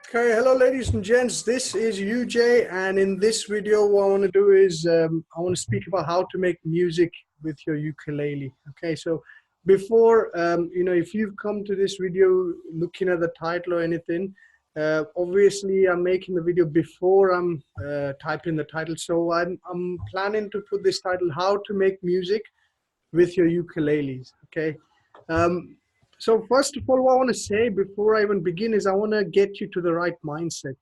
Okay, hello ladies and gents, this is UJ, and in this video what I want to do is I want to speak about how to make music with your ukulele. Okay, so before, if you've come to this video looking at the title or anything, obviously I'm making the video before I'm typing the title, so I'm planning to put this title, How to Make Music with Your Ukuleles. Okay. Um, so first of all, what I want to say before I even begin is I want to get you to the right mindset.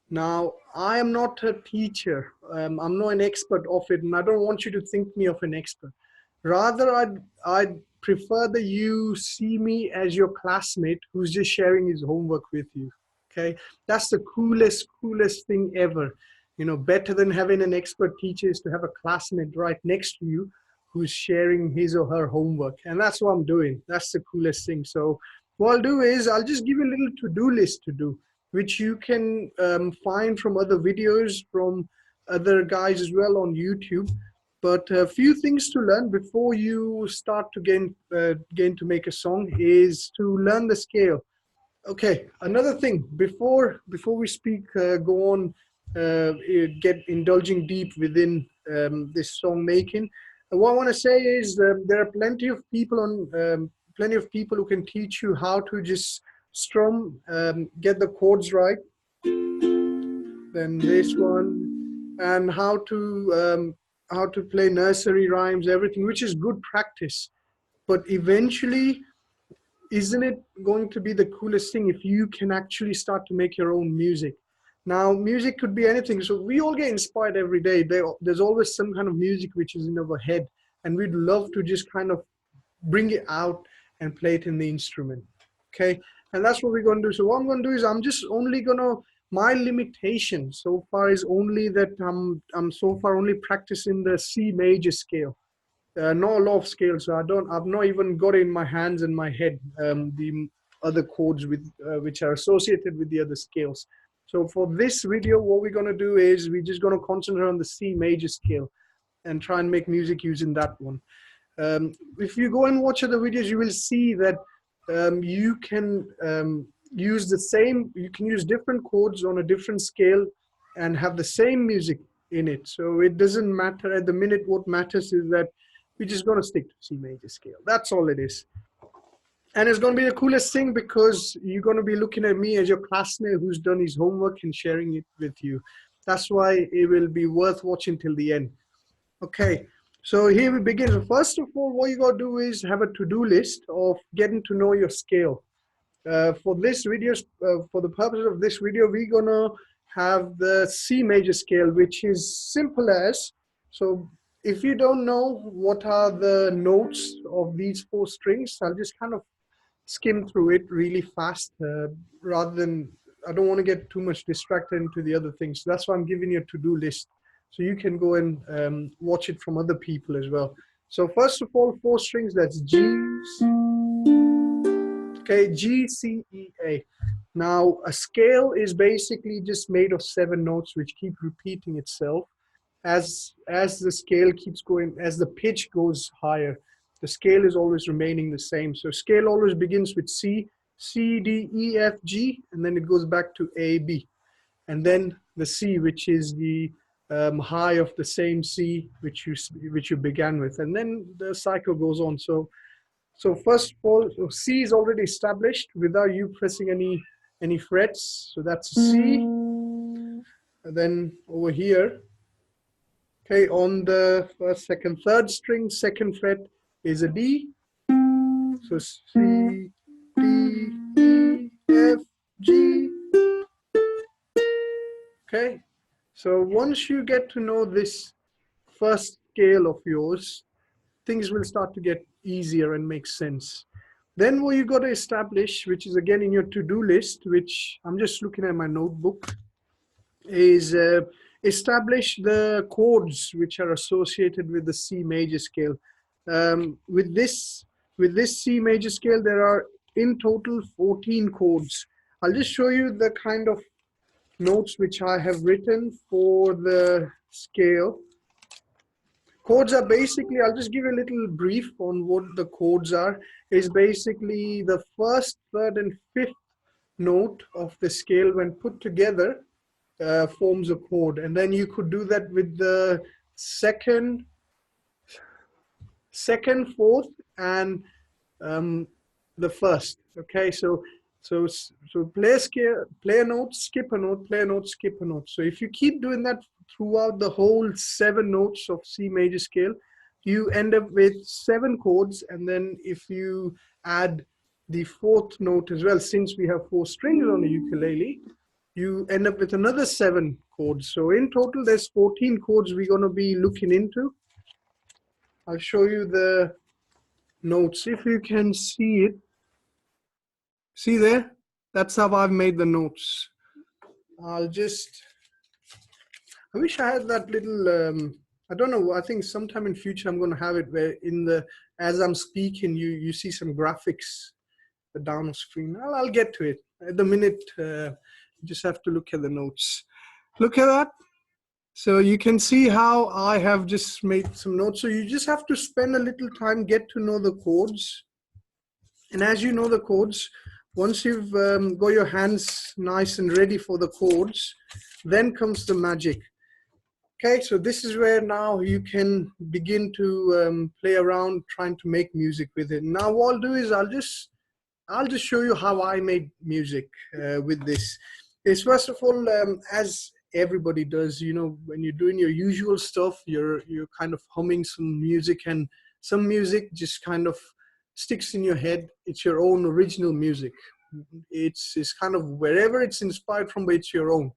Now, I am not a teacher. I'm not an expert of it, and I don't want you to think me of an expert. Rather, I'd prefer that you see me as your classmate who's just sharing his homework with you. Okay, that's the coolest thing ever. You know, better than having an expert teacher is to have a classmate right next to you who's sharing his or her homework. And that's what I'm doing. That's the coolest thing. So what I'll do is I'll just give you a little to-do list to do, which you can find from other videos from other guys as well on YouTube. But a few things to learn before you start to gain to make a song is to learn the scale. Okay, another thing before we speak, go on, get indulging deep within this song making. What I want to say is there are plenty of people who can teach you how to just strum, get the chords right, then this one, and how to play nursery rhymes, everything, which is good practice. But eventually, isn't it going to be the coolest thing if you can actually start to make your own music? Now, music could be anything. So we all get inspired every day. There's always some kind of music which is in our head, and we'd love to just kind of bring it out and play it in the instrument. Okay, and that's what we're going to do. So what I'm going to do is I'm just only going to, my limitation so far is only that I'm so far only practicing the C major scale. Not a lot of scales. So I've not even got it in my hands and my head the other chords which are associated with the other scales. So for this video, what we're going to do is we're just going to concentrate on the C major scale and try and make music using that one. If you go and watch other videos, you will see that you can you can use different chords on a different scale and have the same music in it. So it doesn't matter at the minute. What matters is that we're just going to stick to C major scale. That's all it is. And it's going to be the coolest thing because you're going to be looking at me as your classmate who's done his homework and sharing it with you. That's why it will be worth watching till the end. Okay, so here we begin. So first of all, what you got to do is have a to-do list of getting to know your scale. For this video, for the purpose of this video, we're going to have the C major scale, which is simple as, so if you don't know what are the notes of these four strings, I'll just kind of skim through it really fast rather than, I don't want to get too much distracted into the other things. So that's why I'm giving you a to-do list. So you can go and watch it from other people as well. So first of all, four strings, that's G, okay, G, C, E, A. Now a scale is basically just made of 7 notes which keep repeating itself as the scale keeps going, as the pitch goes higher. The scale is always remaining the same. So scale always begins with C, C, D, E, F, G, and then it goes back to A, B. And then the C, which is the high of the same C which you began with. And then the cycle goes on. So first of all, so C is already established without you pressing any frets. So that's C. And then over here, okay, on the first, second, third string, second fret is a D. So C, D, E, F, G. Okay. So once you get to know this first scale of yours, things will start to get easier and make sense. Then what you got to establish, which is again in your to-do list, which I'm just looking at my notebook, is establish the chords which are associated with the C major scale. With this C major scale, there are in total 14 chords. I'll just show you the kind of notes which I have written for the scale. Chords are basically, I'll just give you a little brief on what the chords are, is basically the first, third, and fifth note of the scale when put together forms a chord. And then you could do that with the second, fourth, and um, the first. Okay, so play a scale, play a note, skip a note, play a note, skip a note. So if you keep doing that throughout the whole 7 notes of C major scale, you end up with 7 chords. And then if you add the 4th note as well, since we have 4 strings on the ukulele, you end up with another 7 chords. So in total, there's 14 chords we're going to be looking into. I'll show you the notes if you can see it. See there? That's how I've made the notes. I wish I had that little, I don't know, I think sometime in future I'm going to have it where as I'm speaking, you see some graphics down the screen. I'll get to it. At the minute, you just have to look at the notes. Look at that. So you can see how I have just made some notes. So you just have to spend a little time, get to know the chords. And as you know the chords, once you've got your hands nice and ready for the chords, then comes the magic. Okay, so this is where now you can begin to play around trying to make music with it. Now what I'll do is I'll just show you how I made music with this. Is first of all, as everybody does, you know, when you're doing your usual stuff, you're kind of humming some music, and some music just kind of sticks in your head. It's your own original music. It's kind of wherever it's inspired from, but it's your own,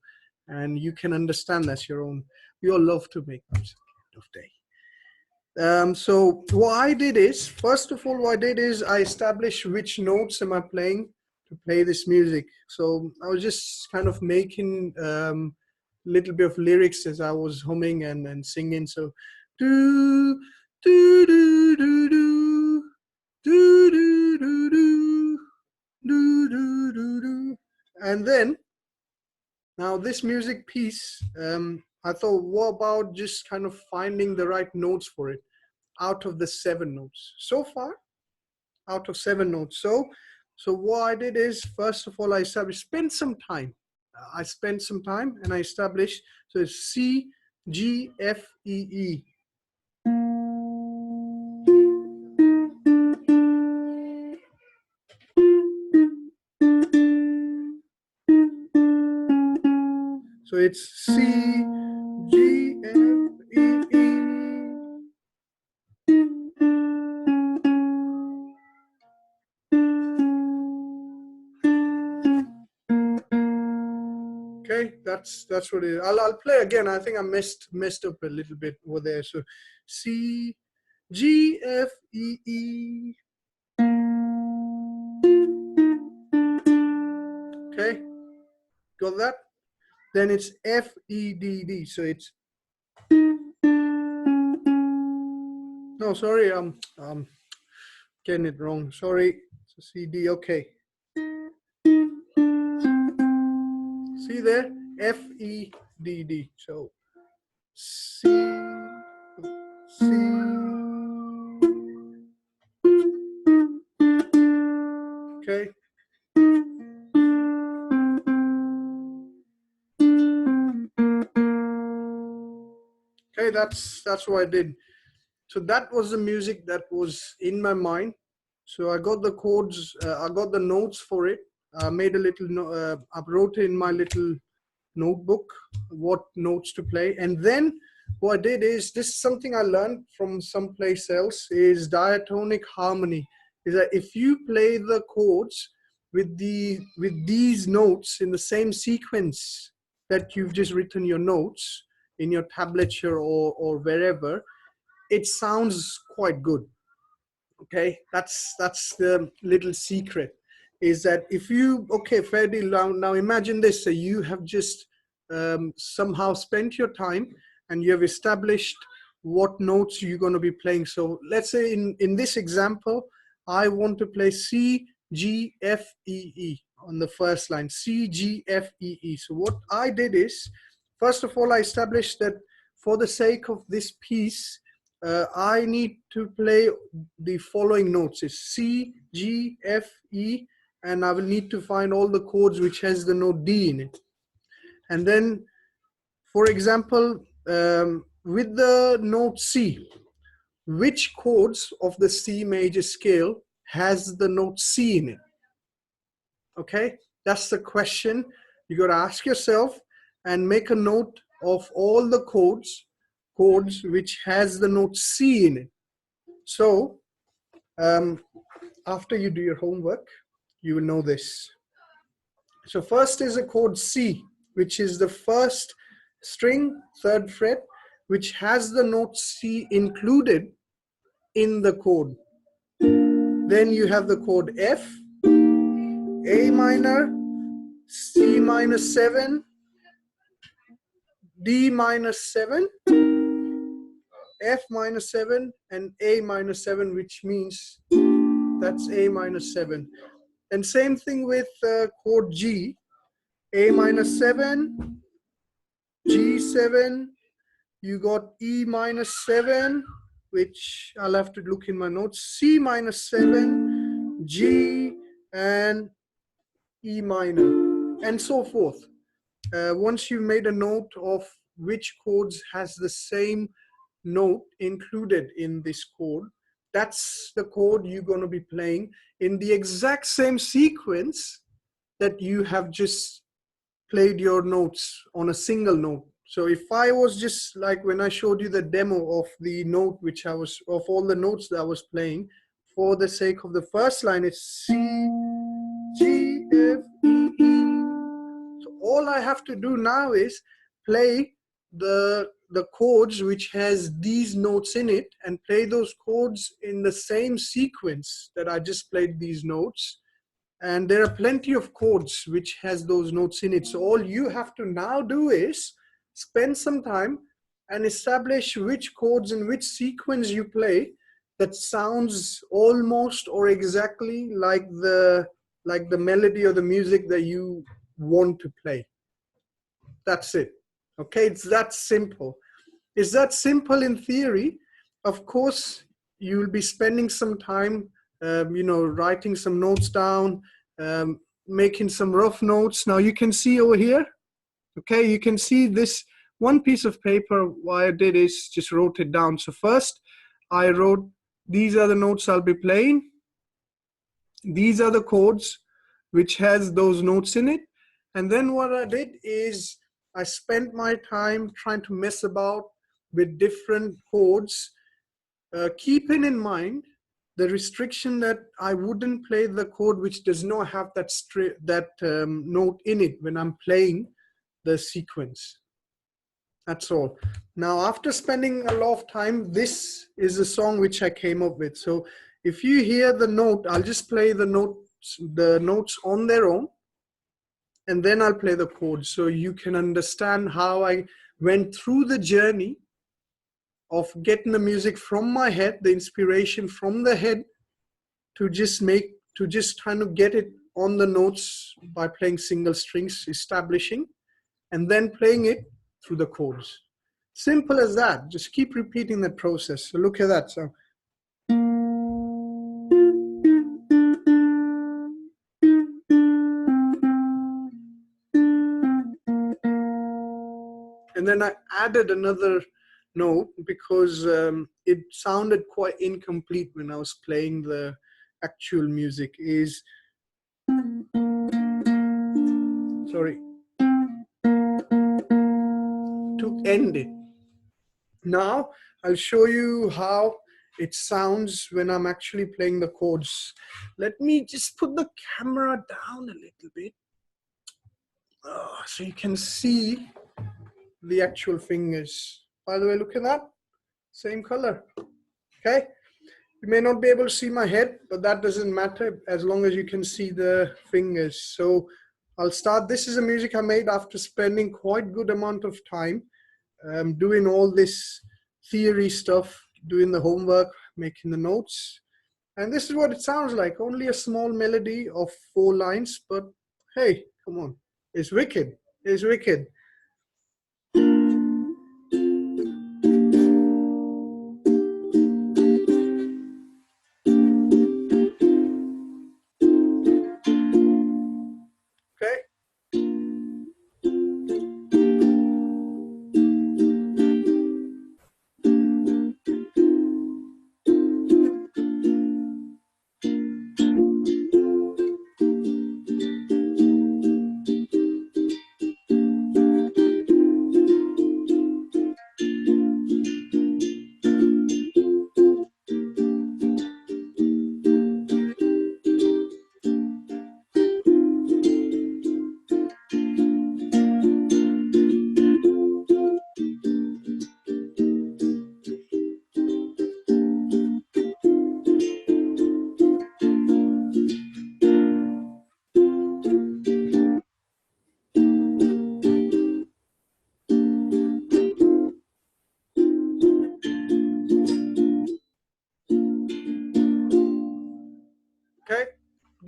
and you can understand that's your own. We all love to make music at the end of the day. So what I did is, first of all, I established which notes am I playing to play this music. So I was just kind of making a little bit of lyrics as I was humming and singing. So do do do do do do do do do do do do do. And then now this music piece, I thought, what about just kind of finding the right notes for it out of the 7 notes so far, out of 7 notes. So what I did is, first of all, I spent some time and I established, so it's C, G, F, E, E. So it's C, G, F, E, E. Okay, that's what it is. I'll play again. I think I messed up a little bit over there. So C, G, F, E, E. Okay, got that? Then it's F, E, D, D. So it's, no, sorry, I'm getting it wrong. Sorry. So C, D. Okay. See there? F, E, D, D. So C, C. Okay. Okay, that's what I did. So that was the music that was in my mind. So I got the chords, I got the notes for it. I made a little, I wrote in my little notebook what notes to play. And then what I did is, this is something I learned from someplace else, is diatonic harmony. Is that if you play the chords with these notes in the same sequence that you've just written your notes in your tablature or wherever, it sounds quite good. Okay, that's the little secret, is that if you, okay, fairly long, now imagine this, so you have just somehow spent your time and you have established what notes you're going to be playing. So let's say in this example, I want to play C, G, F, E, E on the first line, C, G, F, E, E. So what I did is, first of all, I established that for the sake of this piece, I need to play the following notes: is C, G, F, E, and I will need to find all the chords which has the note D in it. And then, for example, with the note C, which chords of the C major scale has the note C in it? Okay, that's the question you got to ask yourself, and make a note of all the chords which has the note C in it. So after you do your homework, you will know this. So first is a chord C, which is the first string, 3rd fret, which has the note C included in the chord. Then you have the chord F, A minor, C minor 7, D minor 7, F minor 7, and A minor 7, which means that's A minor 7. And same thing with chord G, A minor 7, G7, you got E minor 7, which I'll have to look in my notes, C minor 7, G, and E minor, and so forth. Once you've made a note of which chords has the same note included in this chord, that's the chord you're going to be playing in the exact same sequence that you have just played your notes on a single note. So if I was just like when I showed you the demo of the note which I was, of all the notes that I was playing, for the sake of the first line, it's C, G, F, E, E. So all I have to do now is play the chords which has these notes in it, and play those chords in the same sequence that I just played these notes. And there are plenty of chords which has those notes in it. So all you have to now do is spend some time and establish which chords in which sequence you play that sounds almost or exactly like the melody or the music that you want to play. That's it. Okay, it's that simple. It's that simple in theory. Of course, you'll be spending some time writing some notes down, making some rough notes. Now you can see over here, okay, you can see this one piece of paper. What I did is just wrote it down. So first I wrote, these are the notes I'll be playing. These are the chords which has those notes in it. And then what I did is I spent my time trying to mess about with different chords, keeping in mind the restriction that I wouldn't play the chord which does not have that note in it when I'm playing the sequence. That's all. Now, after spending a lot of time, this is a song which I came up with. So if you hear the note, I'll just play the notes on their own, and then I'll play the chords so you can understand how I went through the journey of getting the music from my head, the inspiration from the head, to just kind of get it on the notes by playing single strings, establishing, and then playing it through the chords. Simple as that. Just keep repeating that process. So look at that. So and then I added another note because it sounded quite incomplete when I was playing the actual music. Is sorry, to end it. Now I'll show you how it sounds when I'm actually playing the chords. Let me just put the camera down a little bit so you can see the actual fingers. By the way, look at that, same color. Okay, you may not be able to see my head, but that doesn't matter as long as you can see the fingers. So I'll start. This is a music I made after spending quite good amount of time doing all this theory stuff, doing the homework, making the notes. And this is what it sounds like. Only a small melody of 4 lines, but hey, come on. It's wicked. It's wicked.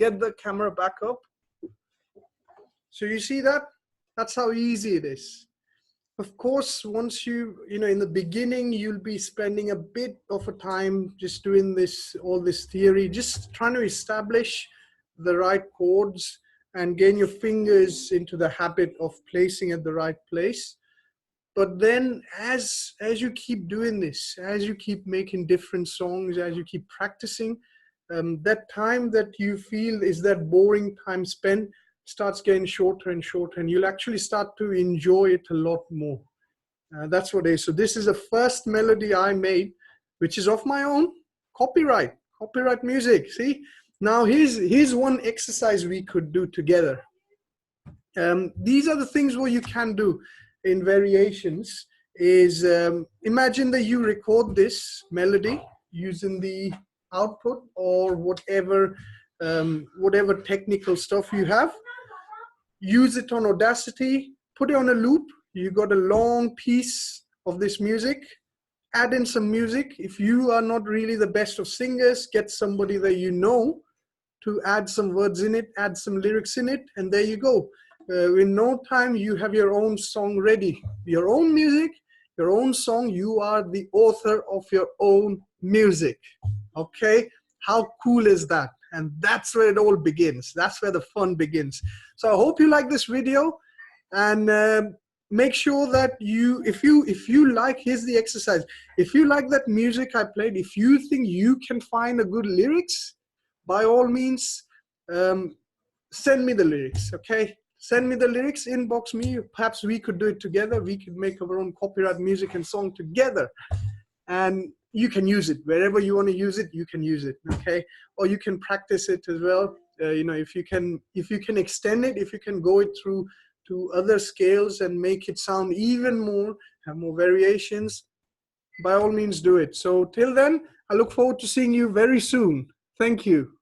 get the camera back up. So you see that? That's how easy it is. Of course, once in the beginning, you'll be spending a bit of a time just doing all this theory, just trying to establish the right chords and gain your fingers into the habit of placing at the right place. But then as you keep doing this, as you keep making different songs, as you keep practicing, that time that you feel is that boring time spent starts getting shorter and shorter, and you'll actually start to enjoy it a lot more. That's what it is. So this is the first melody I made, which is of my own, copyright music. See? Now here's one exercise we could do together. These are the things what you can do in variations is imagine that you record this melody using the output or whatever technical stuff you have. Use it on Audacity, put it on a loop. You got a long piece of this music, add in some music. If you are not really the best of singers, get somebody that you know to add some words in it, add some lyrics in it, and there you go. In no time, you have your own song ready. Your own music, your own song. You are the author of your own music. Okay? How cool is that? And that's where it all begins. That's where the fun begins. So I hope you like this video, and make sure that if you like, here's the exercise. If you like that music I played, if you think you can find a good lyrics, by all means, send me the lyrics, okay? Send me the lyrics, inbox me. Perhaps we could do it together. We could make our own copyright music and song together. And you can use it wherever you want to use it. You can use it, okay? Or you can practice it as well. If you can extend it, if you can go it through to other scales and make it sound even more, have more variations, by all means do it. So till then, I look forward to seeing you very soon. Thank you.